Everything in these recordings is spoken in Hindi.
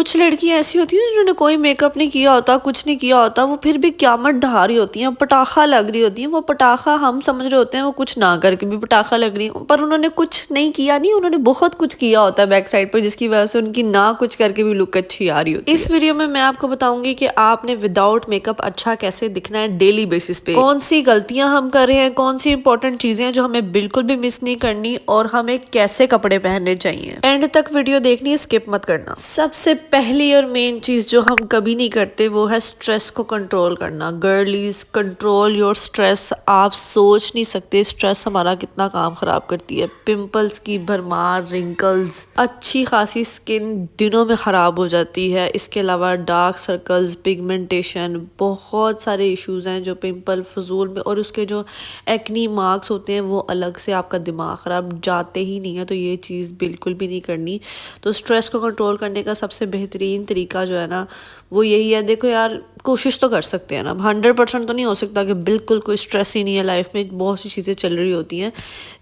कुछ लड़कियां ऐसी होती हैं जिन्होंने कोई मेकअप नहीं किया होता, कुछ नहीं किया होता, वो फिर भी क़यामत ढा रही होती हैं, पटाखा लग रही होती हैं। वो पटाखा हम समझ रहे होते हैं वो कुछ ना करके भी पटाखा लग रही है, पर उन्होंने कुछ नहीं किया, नहीं उन्होंने बहुत कुछ किया होता है बैक साइड पर, जिसकी वजह से उनकी ना कुछ करके भी लुक अच्छी आ रही होती है। इस वीडियो में मैं आपको बताऊंगी कि आपने विदाउट मेकअप अच्छा कैसे दिखना है डेली बेसिस पे, कौन सी गलतियां हम कर रहे हैं, कौन सी इंपॉर्टेंट चीजें हैं जो हमें बिल्कुल भी मिस नहीं करनी, और हमें कैसे कपड़े पहनने चाहिए। एंड तक वीडियो देखनी है, स्किप मत करना। सबसे पहली और मेन चीज जो हम कभी नहीं करते वो है स्ट्रेस को कंट्रोल करना। गर्लीज, कंट्रोल योर स्ट्रेस। आप सोच नहीं सकते स्ट्रेस हमारा कितना काम खराब करती है। पिंपल्स की भरमार, रिंकल्स, अच्छी खासी स्किन दिनों में खराब हो जाती है। इसके अलावा डार्क सर्कल्स, पिगमेंटेशन, बहुत सारे इश्यूज हैं जो पिंपल फजूल में, और उसके जो एक्नी मार्क्स होते हैं वो अलग से आपका दिमाग खराब जाते ही नहीं है। तो ये चीज़ बिल्कुल भी नहीं करनी। तो स्ट्रेस को कंट्रोल करने का सबसे बेहतरीन तरीका जो है ना वो यही है। देखो यार, कोशिश तो कर सकते हैं ना, 100% तो नहीं हो सकता कि बिल्कुल कोई स्ट्रेस ही नहीं है लाइफ में, बहुत सी चीज़ें चल रही होती हैं,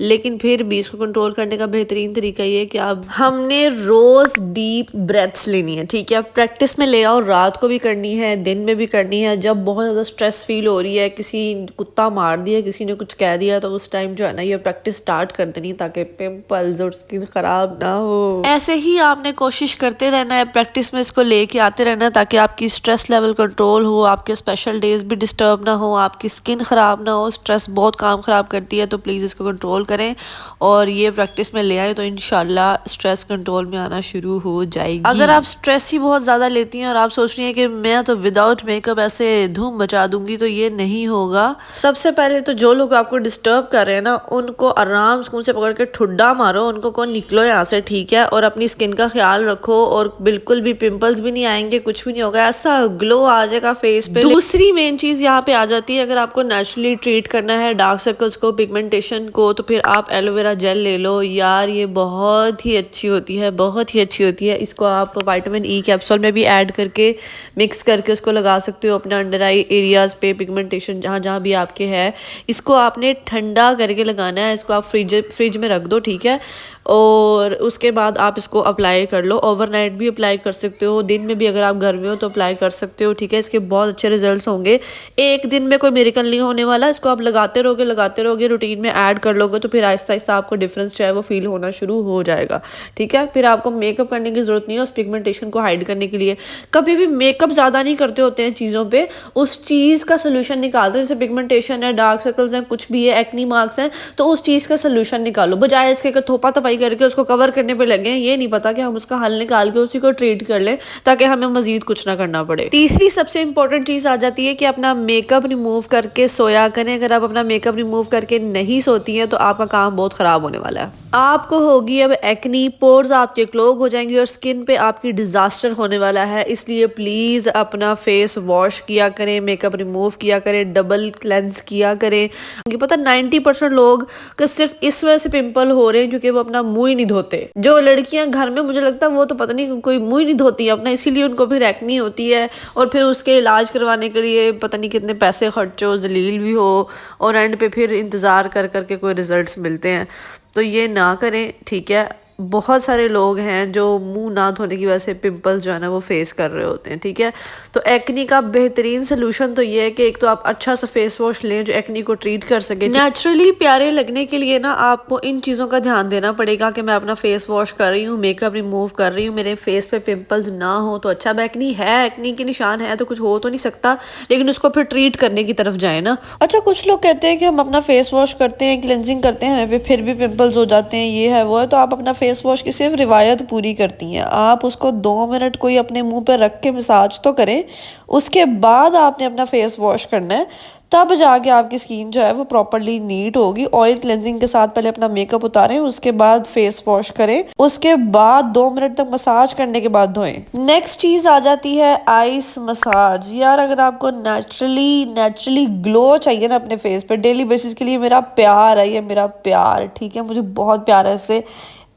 लेकिन फिर भी इसको कंट्रोल करने का बेहतरीन तरीका ये है कि अब हमने रोज़ डीप ब्रेथ्स लेनी है। ठीक है, प्रैक्टिस में ले आओ, रात को भी करनी है, दिन में भी करनी है। जब बहुत ज़्यादा स्ट्रेस फील हो रही है, किसी कुत्ता मार दिया, किसी ने कुछ कह दिया, तो उस टाइम जो है ना ये प्रैक्टिस स्टार्ट कर देनी ताकि पिंपल्स और स्किन खराब ना हो। ऐसे ही आपने कोशिश करते रहना है, प्रैक्टिस में इसको लेके आते रहना है ताकि आपकी स्ट्रेस लेवल कंट्रोल हो, आपके स्पेशल डेज भी डिस्टर्ब ना हो, आपकी स्किन ख़राब ना हो। स्ट्रेस बहुत काम ख़राब करती है, तो प्लीज़ इसको कंट्रोल करें और ये प्रैक्टिस में ले आए तो इंशाल्लाह स्ट्रेस कंट्रोल में आना शुरू हो जाएगी। अगर आप स्ट्रेस ही बहुत ज़्यादा लेती हैं और आप सोच रही हैं कि मैं तो विदाउट मेकअप ऐसे धूम मचा दूंगी, तो ये नहीं होगा। सबसे पहले तो जो लोग आपको डिस्टर्ब कर रहे हैं ना, उनको आराम सुकून से पकड़ के ठुड्डा मारो, उनको कौन निकलो यहाँ से, ठीक है। और अपनी स्किन का ख्याल रखो, और बिल्कुल भी पिंपल्स भी नहीं आएंगे, कुछ भी नहीं होगा, ऐसा ग्लो आ जाएगा फेस पे। दूसरी मेन चीज़ यहाँ पे आ जाती है, अगर आपको नेचुरली ट्रीट करना है डार्क सर्कल्स को, पिगमेंटेशन को, तो फिर आप एलोवेरा जेल ले लो यार, ये बहुत ही अच्छी होती है, बहुत ही अच्छी होती है। इसको आप विटामिन ई कैप्सूल में भी ऐड करके मिक्स करके उसको लगा सकते हो अपने अंडर आई एरियाज़ पे, पिगमेंटेशन जहाँ जहाँ भी आपके है। इसको आपने ठंडा करके लगाना है, इसको आप फ्रिज में रख दो, ठीक है। और उसके बाद आप इसको अप्लाई कर लो, ओवरनाइट भी अप्लाई कर सकते हो, दिन में भी अगर आप घर में हो तो अप्लाई कर सकते हो, ठीक है। इसके बहुत अच्छे रिजल्ट्स होंगे, एक दिन में कोई मिरेकल नहीं होने वाला। इसको आप लगाते रहोगे, रूटीन में ऐड कर लोगे तो फिर आहिस्ता आहिस्ता आपको डिफरेंस जो है वो फील होना शुरू हो जाएगा, ठीक है। फिर आपको मेकअप करने की जरूरत नहीं है उस पिगमेंटेशन को हाइड करने के लिए। कभी भी मेकअप ज़्यादा नहीं करते होते हैं चीज़ों पे, उस चीज़ का सोल्यूशन निकालते हैं। जैसे पिगमेंटेशन है, डार्क सर्कल्स हैं, कुछ भी है, एक्नी मार्क्स हैं, तो उस चीज़ का सोल्यूशन निकालो, बजाय इसके थोपा थपाई करके उसको कवर करने पे लगे हैं। ये नहीं पता कि हम उसका हल निकाल के उसी को ट्रीट कर लें ताकि हमें मजीद कुछ ना करना पड़े। तीसरी सबसे इंपॉर्टेंट चीज़ आ जाती है कि अपना मेकअप रिमूव करके सोया करें। अगर आप अपना मेकअप रिमूव करके नहीं सोती हैं तो आपका काम बहुत ख़राब होने वाला है। आपको होगी अब एक्नी, पोर्स आपके क्लोग हो जाएंगे और स्किन पे आपकी डिजास्टर होने वाला है। इसलिए प्लीज़ अपना फेस वॉश किया करें, मेकअप रिमूव किया करें, डबल क्लेंस किया करें। क्योंकि पता 90% लोग को सिर्फ इस वजह से पिंपल हो रहे हैं क्योंकि वो अपना मुंह ही नहीं धोते। जो लड़कियां घर में, मुझे लगता है वो तो पता नहीं कोई मुंह ही नहीं धोती है अपना, इसीलिए उनको फिर एक्नी होती है, और फिर उसके इलाज करवाने के लिए पता नहीं कितने पैसे खर्चो, जलील भी हो, और एंड पे फिर इंतज़ार कर करके कोई रिजल्ट्स मिलते हैं। तो ये ना करें, ठीक है। बहुत सारे लोग हैं जो मुंह ना धोने की वजह से पिंपल्स जो है ना वो फेस कर रहे होते हैं, ठीक है। तो एक्नी का बेहतरीन सोल्यूशन तो ये है कि एक तो आप अच्छा सा फेस वॉश लें जो एक्नी को ट्रीट कर सके। नेचुरली प्यारे लगने के लिए ना आपको इन चीज़ों का ध्यान देना पड़ेगा कि मैं अपना फेस वॉश कर रही हूँ, मेकअप रिमूव कर रही हूँ, मेरे फेस पे पिंपल्स ना हो तो अच्छा। अब एक्नी है, एक्नी के निशान है तो कुछ हो तो नहीं सकता, लेकिन उसको फिर ट्रीट करने की तरफ जाए ना। अच्छा, कुछ लोग कहते हैं कि हम अपना फेस वॉश करते हैं, क्लेंजिंग करते हैं, हमें फिर भी पिंपल्स हो जाते हैं, ये है वो है। तो आप अपना फेस वॉश की सिर्फ रिवायत पूरी करती हैं, आप उसको 2 मिनट कोई अपने मुंह पर रख के मसाज तो करें, उसके बाद आपने अपना फेस वॉश करना है, तब जाके आपकी स्किन जो है वो प्रॉपर्ली नीट होगी। ऑयल क्लेंजिंग के साथ पहले अपना मेकअप उतारें, उसके बाद फेस वॉश करें, उसके बाद 2 मिनट तक मसाज करने के बाद धोएं। नेक्स्ट चीज आ जाती है आइस मसाज। यार अगर आपको नेचुरली ग्लो चाहिए ना अपने फेस पे डेली बेसिस के लिए, मेरा प्यार है, ये मेरा प्यार, ठीक है, मुझे बहुत प्यार है इससे।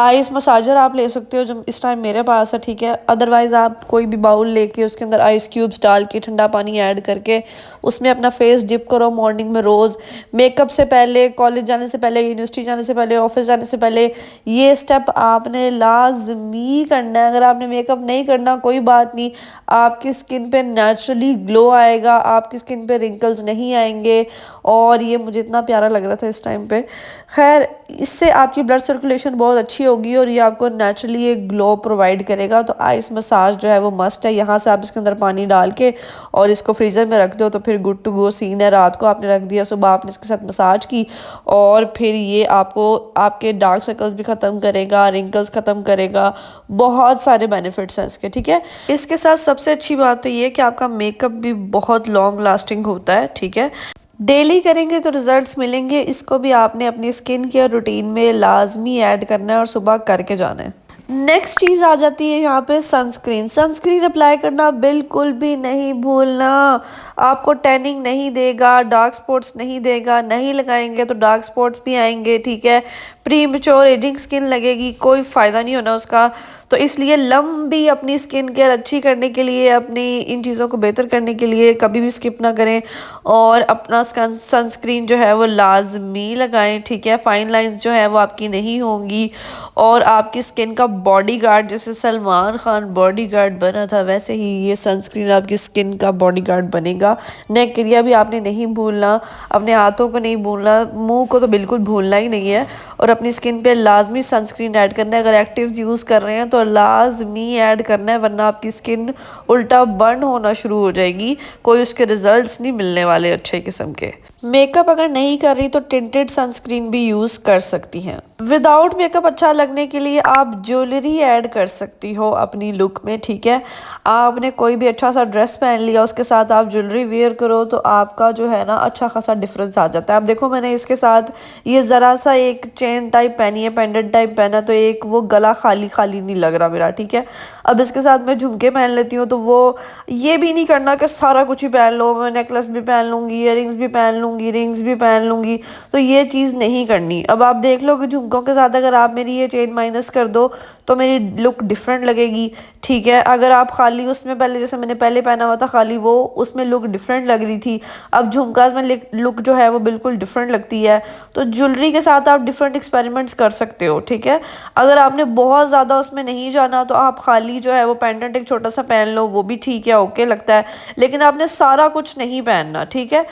आइस मसाजर आप ले सकते हो जो इस टाइम मेरे पास है, ठीक है। अदरवाइज़ आप कोई भी बाउल लेके उसके अंदर आइस क्यूब्स डाल के ठंडा पानी ऐड करके उसमें अपना फेस डिप करो मॉर्निंग में रोज़। मेकअप से पहले, कॉलेज जाने से पहले, यूनिवर्सिटी जाने से पहले, ऑफिस जाने से पहले ये स्टेप आपने लाजमी करना है। अगर आपने मेकअप नहीं करना कोई बात नहीं, आपकी स्किन पे नेचुरली ग्लो आएगा, आपकी स्किन पे रिंकल्स नहीं आएंगे। और ये मुझे इतना प्यारा लग रहा था इस टाइम पे। खैर, इससे आपकी ब्लड सर्कुलेशन बहुत अच्छी होगी और ये आपको नेचुरली एक ग्लो प्रोवाइड करेगा। तो आइस मसाज जो है वो मस्ट है। यहाँ से आप इसके अंदर पानी डाल के और इसको फ्रीज़र में रख दो तो फिर गुड टू गो सीन है। रात को आपने रख दिया, सुबह आपने इसके साथ मसाज की और फिर ये आपको आपके डार्क सर्कल्स भी ख़त्म करेगा, रिंकल्स ख़त्म करेगा। बहुत सारे बेनिफिट्स हैं इसके, ठीक है। इसके साथ सबसे अच्छी बात तो ये है कि आपका मेकअप भी बहुत लॉन्ग लास्टिंग होता है, ठीक है। डेली करेंगे तो रिजल्ट्स मिलेंगे। इसको भी आपने अपनी स्किन केयर रूटीन में लाजमी ऐड करना है और सुबह करके जाना है। नेक्स्ट चीज़ आ जाती है यहाँ पे सनस्क्रीन। सनस्क्रीन अप्लाई करना बिल्कुल भी नहीं भूलना। आपको टैनिंग नहीं देगा, डार्क स्पॉट्स नहीं देगा, नहीं लगाएंगे तो डार्क स्पॉट्स भी आएंगे, ठीक है। प्री मेच्योर एजिंग स्किन लगेगी, कोई फ़ायदा नहीं होना उसका। तो इसलिए लंबी अपनी स्किन केयर अच्छी करने के लिए, अपनी इन चीज़ों को बेहतर करने के लिए कभी भी स्किप ना करें और अपना सनस्क्रीन जो है वो लाजमी लगाएं, ठीक है। फाइन लाइंस जो है वो आपकी नहीं होंगी और आपकी स्किन का बॉडीगार्ड, जैसे सलमान खान बॉडीगार्ड बना था वैसे ही ये सनस्क्रीन आपकी स्किन का बॉडीगार्ड बनेगा। नेक एरिया भी आपने नहीं भूलना, अपने हाथों को नहीं भूलना, मुंह को तो बिल्कुल भूलना ही नहीं है। और अपनी स्किन पे लाजमी सनस्क्रीन ऐड करना है। अगर एक्टिव यूज़ कर रहे हैं तो लाजमी ऐड करना है, वरना आपकी स्किन उल्टा बर्न होना शुरू हो जाएगी, कोई उसके रिजल्ट्स नहीं मिलने वाले अच्छे किस्म के। मेकअप अगर नहीं कर रही तो टिंटेड सनस्क्रीन भी यूज़ कर सकती हैं। विदाउट मेकअप अच्छा लगने के लिए आप ज्वेलरी ऐड कर सकती हो अपनी लुक में, ठीक है। आपने कोई भी अच्छा सा ड्रेस पहन लिया, उसके साथ आप ज्वेलरी वेयर करो तो आपका जो है ना अच्छा खासा डिफरेंस आ जाता है। अब देखो मैंने इसके साथ ये ज़रा सा एक चेन टाइप पहनी है, पेंडेंट टाइप पहना, तो एक वो गला खाली खाली नहीं लग रहा मेरा, ठीक है। अब इसके साथ मैं झुमके पहन लेती हूँ तो वो ये भी नहीं करना कि सारा कुछ ही पहन लो, मैं नेकलेस भी पहन लूँगी, ईयरिंग्स भी पहन लूँगी, रिंग्स भी पहन लूँगी, तो ये चीज़ नहीं करनी। अब आप देख लो कि झुमकों के साथ अगर आप मेरी ये चेन माइनस कर दो तो मेरी लुक डिफरेंट लगेगी, ठीक है। अगर आप खाली उसमें पहले, जैसे मैंने पहले पहना हुआ था खाली, वो उसमें लुक डिफरेंट लग रही थी, अब झुमकास में लुक जो है वो बिल्कुल डिफरेंट लगती है। तो ज्वेलरी के साथ आप डिफरेंट एक्सपेरिमेंट्स कर सकते हो, ठीक है। अगर आपने बहुत ज़्यादा उसमें नहीं जाना तो आप खाली जो है वो पेंडेंट एक छोटा सा पहन लो, वो भी ठीक है, ओके लगता है। लेकिन आपने सारा कुछ नहीं पहनना, ठीक है।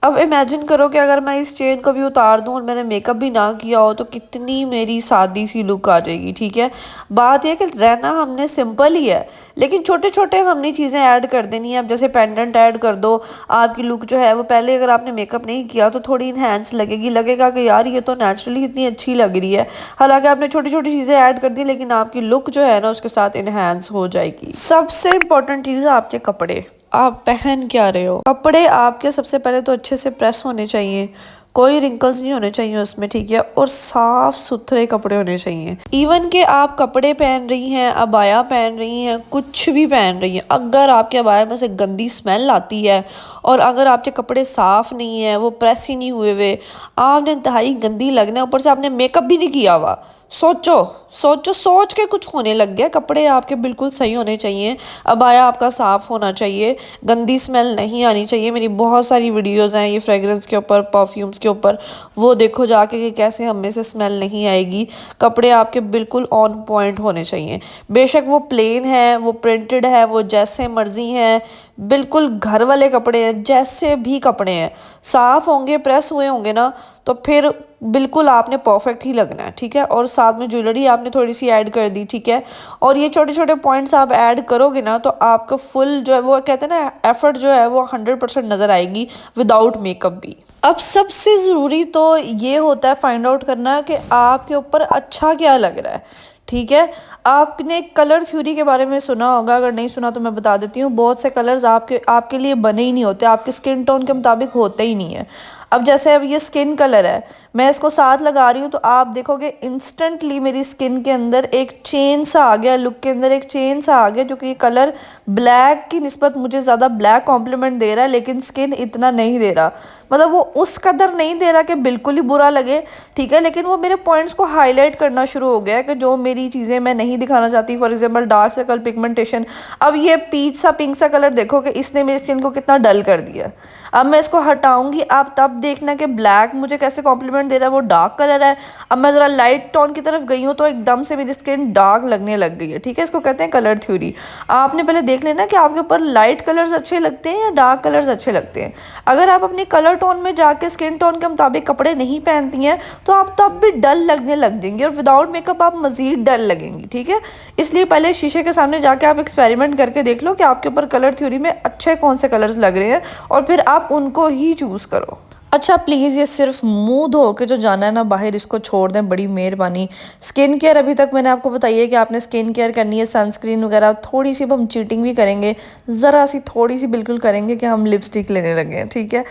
अब इमेजिन करो कि अगर मैं इस चेन को भी उतार दूं और मैंने मेकअप भी ना किया हो तो कितनी मेरी सादी सी लुक आ जाएगी, ठीक है। बात यह कि रहना हमने सिंपल ही है, लेकिन छोटे छोटे हमने चीज़ें ऐड कर देनी है। अब जैसे पेंडेंट ऐड कर दो, आपकी लुक जो है वो पहले अगर आपने मेकअप नहीं किया तो थोड़ी इन्हेंस लगेगी, लगेगा कि यार ये तो नेचुरली इतनी अच्छी लग रही है। हालांकि आपने छोटी छोटी चीज़ें ऐड कर दी लेकिन आपकी लुक जो है ना उसके साथ इन्हेंस हो जाएगी। सबसे इम्पोर्टेंट चीज़ है आपके कपड़े, आप पहन क्या रहे हो। कपड़े आपके सबसे पहले तो अच्छे से प्रेस होने चाहिए, कोई रिंकल्स नहीं होने चाहिए उसमें, ठीक है। और साफ सुथरे कपड़े होने चाहिए। इवन कि आप कपड़े पहन रही हैं, अबाया पहन रही हैं, कुछ भी पहन रही हैं, अगर आपके अबाया में से गंदी स्मेल आती है और अगर आपके कपड़े साफ नहीं है, वो प्रेस ही नहीं हुए हुए, आपने इंतहाई गंदी लगना है। ऊपर से आपने मेकअप भी नहीं किया हुआ, सोचो सोचो, सोच के कुछ होने लग गया। कपड़े आपके बिल्कुल सही होने चाहिए, अबाया आपका साफ़ होना चाहिए, गंदी स्मेल नहीं आनी चाहिए। मेरी बहुत सारी वीडियोस हैं ये फ्रेगरेंस के ऊपर, परफ्यूम्स के ऊपर, वो देखो जाके कि कैसे हम में से स्मेल नहीं आएगी। कपड़े आपके बिल्कुल ऑन पॉइंट होने चाहिए, बेशक वो प्लेन है, वो प्रिंटेड है, वो जैसे मर्जी हैं, बिल्कुल घर वाले कपड़े हैं, जैसे भी कपड़े हैं, साफ़ होंगे, प्रेस हुए होंगे ना, तो फिर बिल्कुल आपने परफेक्ट ही लगना है, ठीक है। और साथ में ज्वेलरी आपने थोड़ी सी ऐड कर दी, ठीक है। और ये छोटे छोटे पॉइंट्स आप ऐड करोगे ना तो आपका फुल जो है वो कहते हैं ना एफर्ट जो है वो 100% नज़र आएगी विदाउट मेकअप भी। अब सबसे ज़रूरी तो ये होता है फाइंड आउट करना कि आपके ऊपर अच्छा क्या लग रहा है, ठीक है। आपने कलर थ्योरी के बारे में सुना होगा, अगर नहीं सुना तो मैं बता देती हूँ। बहुत से कलर्स आपके लिए बने ही नहीं होते, आपके स्किन टोन के मुताबिक होते ही नहीं है। अब जैसे अब ये स्किन कलर है, मैं इसको साथ लगा रही हूँ तो आप देखोगे इंस्टेंटली मेरी स्किन के अंदर एक चेंज सा आ गया, लुक के अंदर एक चेंज सा आ गया, क्योंकि ये कलर ब्लैक की निस्बत मुझे ज़्यादा ब्लैक कॉम्प्लीमेंट दे रहा है, लेकिन स्किन इतना नहीं दे रहा। मतलब वो उस कदर नहीं दे रहा कि बिल्कुल ही बुरा लगे, ठीक है, लेकिन वो मेरे पॉइंट्स को हाईलाइट करना शुरू हो गया है कि जो मेरी चीज़ें मैं नहीं दिखाना चाहती, for example dark circle, pigmentation. अब ये पीच सा पिंक सा कलर देखो कि इसने मेरी स्किन को कितना डल कर दिया। अब मैं इसको हटाऊंगी, आप तब देखना कि ब्लैक मुझे कैसे कॉम्प्लीमेंट दे रहा है, वो डार्क कलर है। अब मैं ज़रा लाइट टोन की तरफ गई हूँ तो एकदम से मेरी स्किन डार्क लगने लग गई है, ठीक है। इसको कहते हैं कलर थ्योरी। आपने पहले देख लेना कि आपके ऊपर लाइट कलर्स अच्छे लगते हैं या डार्क कलर्स अच्छे लगते हैं। अगर आप अपनी कलर टोन में जाके स्किन टोन के मुताबिक कपड़े नहीं पहनती हैं तो आप तब भी डल लगने लग जाएंगी, और विदाउट मेकअप आप मज़ीद डल लगेंगी, ठीक है। इसलिए पहले शीशे के सामने जाके आप एक्सपेरिमेंट करके देख लो कि आपके ऊपर कलर थ्योरी में अच्छे कौन से कलर्स लग रहे हैं, और फिर आप उनको ही चूज़ करो। अच्छा प्लीज़ ये सिर्फ मुंह धो के जो जाना है ना बाहर, इसको छोड़ दें, बड़ी मेहरबानी। स्किन केयर अभी तक मैंने आपको बताई है कि आपने स्किन केयर करनी है, सनस्क्रीन वगैरह। थोड़ी सी अब हम चीटिंग भी करेंगे, ज़रा सी थोड़ी सी बिल्कुल करेंगे कि हम लिपस्टिक लेने लगे हैं, ठीक है।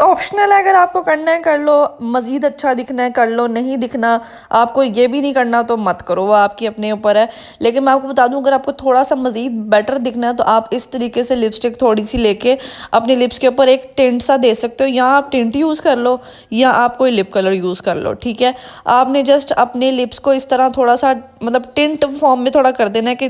ऑप्शनल है, अगर आपको करना है कर लो, मज़ीद अच्छा दिखना है कर लो, नहीं दिखना आपको ये भी नहीं करना तो मत करो, वो आपकी अपने ऊपर है। लेकिन मैं आपको बता दूं, अगर आपको थोड़ा सा मज़ीद बेटर दिखना है तो आप इस तरीके से लिपस्टिक थोड़ी सी लेके अपने लिप्स के ऊपर एक टिंट सा दे सकते हो, या आप टिंट यूज़ कर लो या आप कोई लिप कलर यूज़ कर लो, ठीक है। आपने जस्ट अपने लिप्स को इस तरह थोड़ा सा मतलब टिंट फॉर्म में थोड़ा कर देना है कि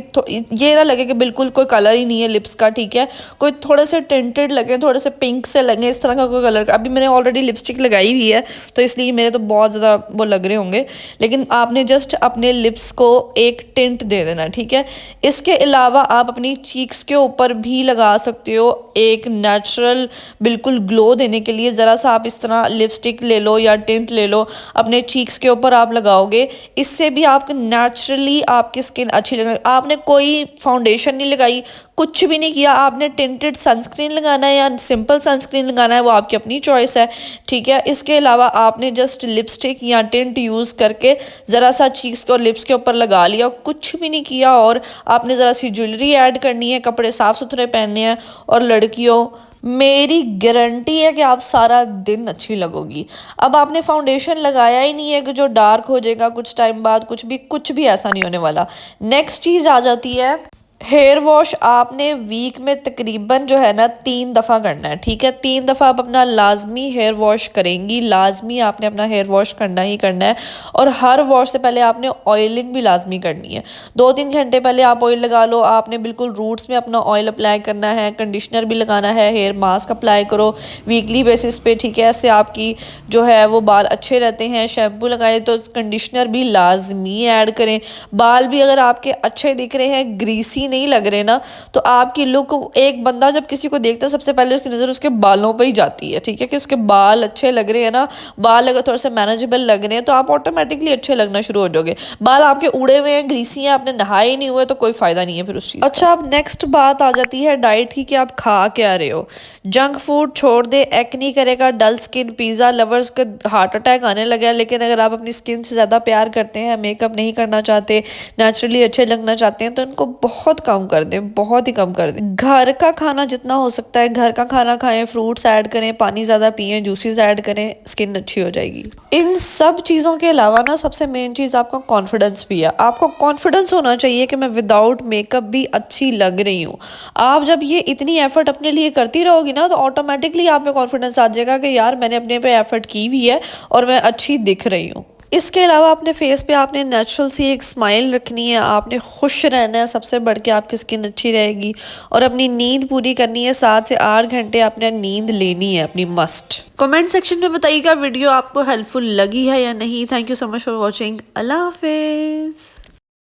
ये ना लगे कि बिल्कुल कोई कलर ही नहीं है लिप्स का, ठीक है। कोई थोड़े से टिंटेड लगे, थोड़े से पिंक से लगे, इस तरह का कोई कलर का। अभी मैंने ऑलरेडी लिपस्टिक लगाई हुई है तो इसलिए मेरे तो बहुत ज़्यादा वो लग रहे होंगे, लेकिन आपने जस्ट अपने लिप्स को एक टिंट दे देना, ठीक है। इसके अलावा आप अपनी चीक्स के ऊपर भी लगा सकते हो एक नेचुरल बिल्कुल ग्लो देने के लिए। ज़रा सा आप इस तरह लिपस्टिक ले लो या टिंट ले लो, अपने चीक्स के ऊपर आप लगाओगे, इससे भी आपको नेचुरली आपकी स्किन अच्छी लगेगी। आपने कोई फाउंडेशन नहीं लगाई, कुछ भी नहीं किया, आपने टिंटेड सनस्क्रीन लगाना है या सिंपल सनस्क्रीन लगाना है वो आपकी अपनी चॉइस है, ठीक है। इसके अलावा आपने जस्ट लिपस्टिक या टिंट यूज़ करके ज़रा सा चीक्स और लिप्स के ऊपर लगा लिया, कुछ भी नहीं किया, और आपने ज़रा सी ज्वेलरी ऐड करनी है, कपड़े साफ़ सुथरे पहनने हैं। और लड़कियों, मेरी गारंटी है कि आप सारा दिन अच्छी लगोगी। अब आपने फाउंडेशन लगाया ही नहीं है कि जो डार्क हो जाएगा कुछ टाइम बाद, कुछ भी ऐसा नहीं होने वाला। नेक्स्ट चीज़ आ जाती है हेयर वॉश। आपने वीक में तकरीबन जो है ना 3 दफ़ा करना है, ठीक है। 3 दफ़ा आप अपना लाजमी हेयर वॉश करेंगी, लाजमी आपने अपना हेयर वॉश करना ही करना है। और हर वॉश से पहले आपने ऑयलिंग भी लाजमी करनी है। 2-3 घंटे पहले आप ऑयल लगा लो, आपने बिल्कुल रूट्स में अपना ऑयल अप्लाई करना है, कंडीशनर भी लगाना है, हेयर मास्क अप्लाई करो वीकली बेसिस पे, ठीक है। ऐसे आपकी जो है वो बाल अच्छे रहते हैं। शैम्पू लगाए तो कंडीशनर भी लाजमी ऐड करें। बाल भी अगर आपके अच्छे दिख रहे हैं, ग्रीसी नहीं लग रहे ना, तो आपकी लुक, एक बंदा जब किसी को देखता है सबसे पहले उसकी नज़र उसके बालों पे ही जाती है, ठीक है, कि उसके बाल अच्छे लग रहे हैं ना। बाल अगर थोड़े से मैनेजेबल लग रहे हैं तो आप ऑटोमेटिकली अच्छे लगना शुरू हो जाओगे। बाल आपके उड़े हुए हैं, ग्रीसी हैं, आपने नहाए ही नहीं हुए तो कोई फ़ायदा नहीं है फिर उस चीज़ का। अच्छा, अब नेक्स्ट बात आ जाती है डाइट की, कि आप खा क्या रहे हो। जंक फूड छोड़ दे, एक्नी करेगा, डल स्किन, पिज़्ज़ा लवर्स को हार्ट अटैक आने लगा है। लेकिन अगर आप अपनी स्किन से ज़्यादा प्यार करते हैं, मेकअप नहीं करना चाहते, नेचुरली अच्छे लगना चाहते हैं, तो इनको बहुत कम कर दें, बहुत ही कम कर दें। घर का खाना जितना हो सकता है घर का खाना खाएं, फ्रूट्स ऐड करें, पानी ज़्यादा पिएं, जूसेस ऐड करें, स्किन अच्छी हो जाएगी। इन सब चीज़ों के अलावा ना सबसे मेन चीज़ आपका कॉन्फिडेंस भी है। आपको कॉन्फिडेंस होना चाहिए कि मैं विदाउट मेकअप भी अच्छी लग रही हूँ। आप जब ये इतनी एफर्ट अपने लिए करती रहोगी ना तो ऑटोमेटिकली आप में कॉन्फिडेंस आ जाएगा कि यार मैंने अपने पे एफर्ट की हुई है और मैं अच्छी दिख रही हूँ। इसके अलावा अपने फेस पे आपने नेचुरल सी एक स्माइल रखनी है, आपने खुश रहना है, सबसे बढ़ के आपकी स्किन अच्छी रहेगी। और अपनी नींद पूरी करनी है, 7 से 8 घंटे आपने नींद लेनी है अपनी, मस्ट। कमेंट सेक्शन में बताइएगा वीडियो आपको हेल्पफुल लगी है या नहीं। Thank you so much for watching. अल्लाह हाफिज़।